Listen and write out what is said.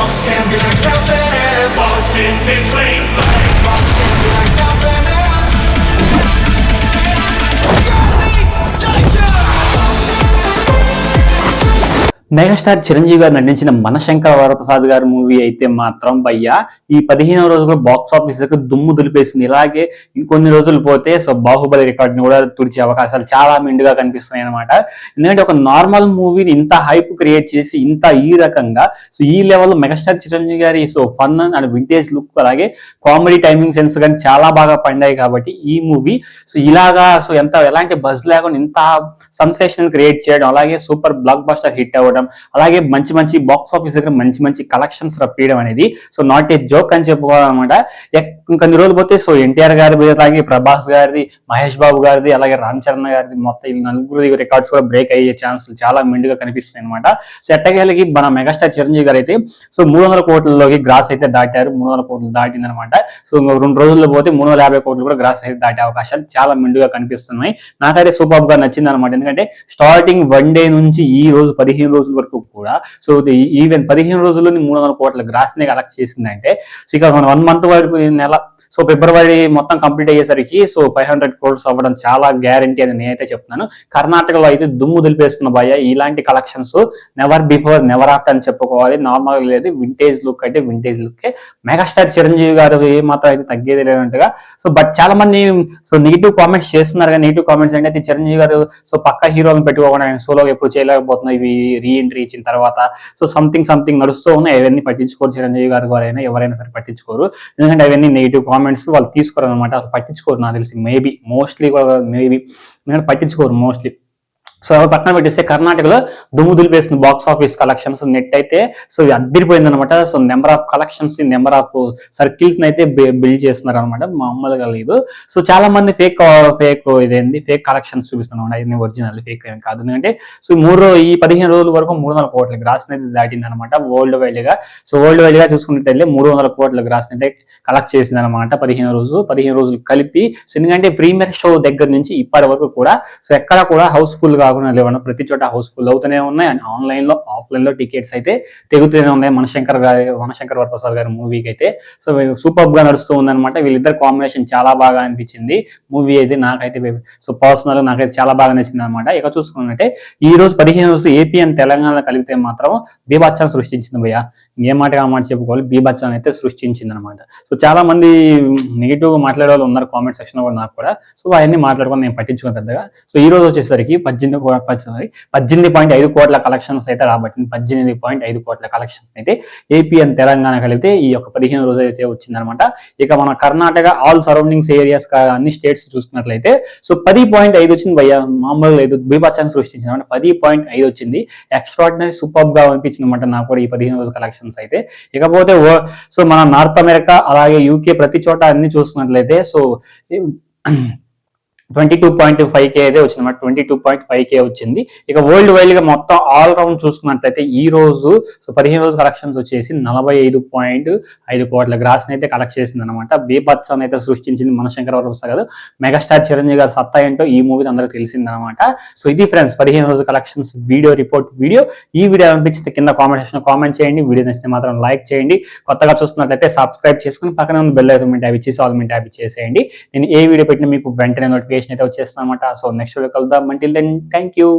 Boss can be like Chelsea, boss in between. Boss can be like Chelsea. Megastar Chiranjeevi గారు నటించిన మనశంకర వరప్రసాద్ గారి movie అయితే మాత్రం భయ్య ఈ 15వ రోజు కూడా బాక్స్ ఆఫీస్ దగ్గర దుమ్ము దులిపేసింది. ఇలాగే ఇంకొన్ని రోజులు పోతే సో బాహుబలి రికార్డుని కూడా తుడిచే అవకాశాలు చాలా మెండుగా కనిపిస్తున్నాయి అనమాట. ఎందుకంటే ఒక నార్మల్ మూవీని ఇంత హైప్ క్రియేట్ చేసి ఇంత ఈ రకంగా సో ఈ లెవెల్ మెగాస్టార్ చిరంజీవి గారి so fun and vintage look అలాగే కామెడీ టైమింగ్ సెన్స్ కానీ చాలా బాగా పండాయి. కాబట్టి ఈ మూవీ సో ఇలాగా సో ఎలాంటి బజ్ లేకుండా ఇంత సెన్సేషన్ క్రియేట్ చేయడం అలాగే సూపర్ బ్లాక్ బస్టర్ హిట్ అవ్వడం అలాగే మంచి మంచి బాక్స్ ఆఫీస్ దగ్గర మంచి మంచి కలెక్షన్స్ రప్పియడం అనేది సో నాట్ ఏ జోక్ అని చెప్పుకోవాలన్నమాట. కొన్ని రోజులు పోతే సో ఎన్టీఆర్ గారి అలాగే ప్రభాస్ గారిది మహేష్ బాబు గారిది అలాగే రామ్ చరణ్ గారిది మొత్తం ఈ నలుగురు రికార్డ్స్ కూడా బ్రేక్ అయ్యే ఛాన్సులు చాలా మెండుగా కనిపిస్తాయి అనమాట. సో ఎట్టకేలకి మన మెగాస్టార్ చిరంజీవి గారు అయితే సో 300 కోట్లలోకి గ్రాస్ అయితే దాటారు. 300 కోట్లు దాటింది అనమాట. సో 2 రోజుల్లో పోతే 350 కోట్లు కూడా గ్రాస్ అయితే దాటే అవకాశాలు చాలా మెండుగా కనిపిస్తున్నాయి. నాకైతే సూపర్ గా నచ్చింది అనమాట. ఎందుకంటే స్టార్టింగ్ 1 డే నుంచి ఈ రోజు 15 రోజుల వరకు కూడా సో ఈవెన్ 15 రోజుల్లోని 300 కోట్ల గ్రాస్ ని కలెక్ట్ చేసిందంటే ఇక 1 మంత్ వరకు నెల సో ఫిబ్రవరి మొత్తం కంప్లీట్ అయ్యేసరికి సో 500 crores అవ్వడం చాలా గ్యారంటీ అని నేనైతే చెప్తున్నాను. కర్ణాటకలో అయితే దుమ్ము దులిపేస్తున్న భయ. ఇలాంటి collections never before never after అని చెప్పుకోవాలి. నార్మల్ లేదు, వింటేజ్ లుక్ అయితే వింటేజ్ లుక్. మెగాస్టార్ చిరంజీవి గారు ఏ మాత్రం అయితే తగ్గేది లేనట్టుగా సో బట్ చాలా మంది సో నెగిటివ్ కామెంట్స్ చేస్తున్నారు. కానీ నెగిటివ్ కామెంట్స్ అంటే చిరంజీవి గారు సో పక్క హీరోలను పెట్టుకోకుండా సోలోగా ఎప్పుడు చేయలేకపోతున్నారు ఇవి రీఎంట్రీ ఇచ్చిన తర్వాత సో సంథింగ్ నడుస్తూ ఉన్నాయి. అవన్నీ పట్టించుకోరు చిరంజీవి గారు అయినా ఎవరైనా సరే పట్టించుకోరు. ఎందుకంటే అవన్నీ నెగిటివ్ కామెంట్స్ వాళ్ళు తీసుకోరు అనమాట. అసలు పట్టించుకోరు నాకు తెలిసి. మోస్ట్లీ పట్టించుకోరు మోస్ట్లీ. సో పక్కన పెట్టేస్తే కర్ణాటకలో దుమ్ము దులిపేస్తుంది బాక్స్ ఆఫీస్ కలెక్షన్స్. నెట్ అయితే సో అద్దరిపోయింది అనమాట. So number of collections number of circles అయితే బిల్డ్ చేస్తున్నారు అనమాట. మామూలుగా లేదు. సో చాలా మంది ఫేక్ ఇదేంది ఫేక్ కలెక్షన్స్ చూపిస్తున్నారు. ఇది ఒరిజినల్ ఫేక్ ఏం కాదు. ఎందుకంటే సో ఈ 15 రోజుల వరకు 300 కోట్ల గ్రాస్ అయితే దాటింది అనమాట వరల్డ్ వైడ్ గా. సో వరల్డ్ వైడ్ గా చూసుకున్నట్లయితే 300 కోట్ల గ్రాస్ అయితే కలెక్ట్ చేసింది అనమాట 15 రోజులు కలిపి. సో ఎందుకంటే ప్రీమియర్ షో దగ్గర నుంచి ఇప్పటి వరకు కూడా సో ఎక్కడ కూడా హౌస్ఫుల్ కాకుండా లేవన్నా ప్రతి చోట హౌస్ఫుల్ అవుతూనే ఉన్నాయి. అండ్ ఆన్లైన్ లో ఆఫ్లైన్ లో టికెట్స్ అయితే తెగుతూనే ఉన్నాయి. మనశంకర్ వరప్రసాద్ గారి మూవీకి అయితే సో సూపర్ గా నడుస్తూ ఉందన్నమాట. వీళ్ళిద్దరు కాంబినేషన్ చాలా బాగా అనిపించింది. మూవీ అయితే నాకైతే సో పర్సనల్ నాకైతే చాలా బాగా నచ్చింది అనమాట. ఇక చూసుకున్నట్టే ఈ రోజు 15 రోజు ఏపీ అండ్ తెలంగాణ కలిపితే మాత్రం బీభత్సం సృష్టించింది భయ్య. ఏ మాట చెప్పుకోవాలి, బీభత్సం అయితే సృష్టించింది అనమాట. సో చాలా మంది నెగిటివ్ గా మాట్లాడే వాళ్ళు ఉన్నారు కామెంట్ సెక్షన్ లో నాకు కూడా. సో అవన్నీ మాట్లాడుకొని నేను పట్టించుకున్న పెద్దగా. సో ఈ రోజు వచ్చేసరికి 18.5 కోట్ల కలెక్షన్స్ అయితే రాబట్టింది. 18.5 కోట్ల కలెక్షన్స్ అయితే ఏపీ అండ్ తెలంగాణ కలిపితే ఈ యొక్క 15 రోజు అయితే వచ్చిందనమాట. ఇక మన కర్ణాటక ఆల్ సరౌండింగ్స్ ఏరియాస్ అన్ని స్టేట్స్ చూసుకున్నట్లయితే సో 10.5 వచ్చింది భయ్య. మామూలు లేదు, బీభత్సాన్ని సృష్టించింది అనమాట. 10.5 వచ్చింది. ఎక్స్ట్రాడినరీ సూపర్ గా అనిపించింది అనమాట నాకు కూడా ఈ 15 రోజు కలెక్షన్ అయితే. ఇకపోతే సో మన నార్త్ అమెరికా అలాగే యూకే ప్రతి చోట అన్ని చూస్తున్నట్లయితే సో 22.5K అయితే వచ్చింది అనమాట. 22.5K వచ్చింది. ఇక వరల్డ్ వైడ్ గా మొత్తం ఆల్ రౌండ్ చూసుకున్నట్లయితే ఈ రోజు సో 15 రోజు కలెక్షన్స్ వచ్చేసి 45.5 కోట్ల గ్రాస్ అయితే కలెక్ట్ చేసింది అనమాట. బీభత్సాన్ని అయితే సృష్టించింది మనశంకర వరప్రసాద్ గారు. మెగాస్టార్ చిరంజీవి గారు సత్తా ఏంటో ఈ మూవీ అందరికి తెలిసింది అనమాట. సో ఇది ఫ్రెండ్స్ 15 రోజు కలెక్షన్స్ రిపోర్ట్ వీడియో. ఈ వీడియో అనిపించితే కింద కామెంట్ సెక్షన్ కామెంట్ చేయండి. వీడియో నచ్చితే మాత్రం లైక్ చేయండి. కొత్తగా చూస్తున్నట్లయితే సబ్స్క్రైబ్ చేసుకుని పక్కన ఉన్న బెల్ ఐకాన్ ట్యాప్ ఇచ్చేసి ఆల్ మీద ట్యాప్ ఇచ్చేసేయండి. నేను ఏ వీడియో పెట్టినా మీకు వెంటనే నోటిఫికేషన్ అయితే వచ్చేస్తాను అనమాట. సో నెక్స్ట్ వీడియో కలుద్దాం. Until then thank you.